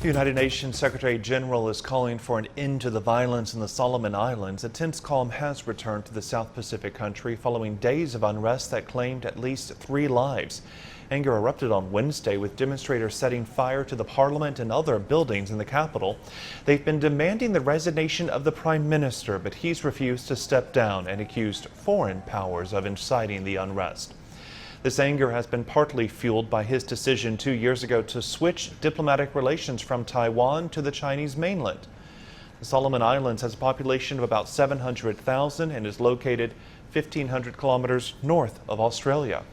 The United Nations Secretary-General is calling for an end to the violence in the Solomon Islands. A tense calm has returned to the South Pacific country following days of unrest that claimed at least 3 lives. Anger erupted on Wednesday with demonstrators setting fire to the parliament and other buildings in the capital. They've been demanding the resignation of the Prime Minister, but he's refused to step down and accused foreign powers of inciting the unrest. This anger has been partly fueled by his decision 2 years ago to switch diplomatic relations from Taiwan to the Chinese mainland. The Solomon Islands has a population of about 700,000 and is located 1,500 kilometers north of Australia.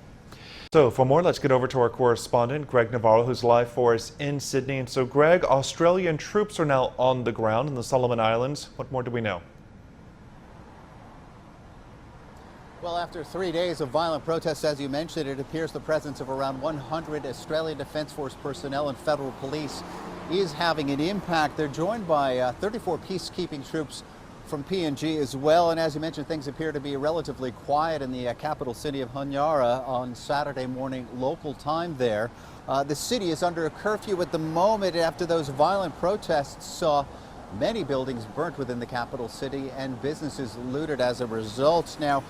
So for more, let's get over to our correspondent, Greg Navarro, who's live for us in Sydney. And so, Greg, Australian troops are now on the ground in the Solomon Islands. What more do we know? Well, after 3 days of violent protests, as you mentioned, it appears the presence of around 100 Australian Defence Force personnel and federal police is having an impact. They're joined by 34 peacekeeping troops from PNG as well. And as you mentioned, things appear to be relatively quiet in the capital city of Honiara on Saturday morning local time there. The city is under a curfew at the moment after those violent protests saw many buildings burnt within the capital city and businesses looted as a result. Now,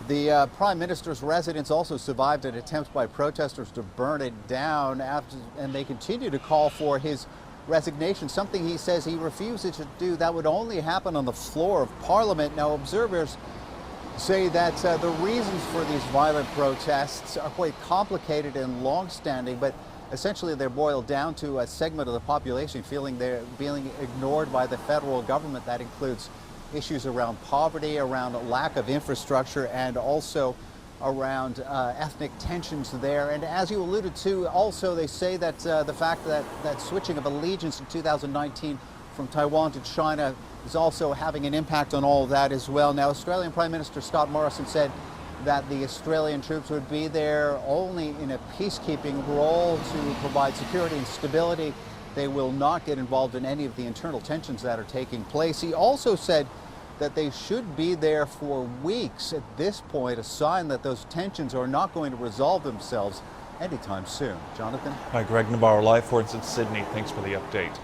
the Prime Minister's residence also survived an attempt by protesters to burn it down, and they continue to call for his resignation, something he says he refuses to do. That would only happen on the floor of Parliament. Now, observers say that the reasons for these violent protests are quite complicated and long-standing, but essentially they're boiled down to a segment of the population feeling they're being ignored by the federal government. That includes issues around poverty, around lack of infrastructure, and also around ethnic tensions there. And as you alluded to, also they say that the fact that switching of allegiance in 2019 from Taiwan to China is also having an impact on all of that as well. Now, Australian Prime Minister Scott Morrison said that the Australian troops would be there only in a peacekeeping role to provide security and stability. They will not get involved in any of the internal tensions that are taking place. He also said that they should be there for weeks at this point, a sign that those tensions are not going to resolve themselves anytime soon. Jonathan? Hi, Greg Navarro, live for us in Sydney. Thanks for the update.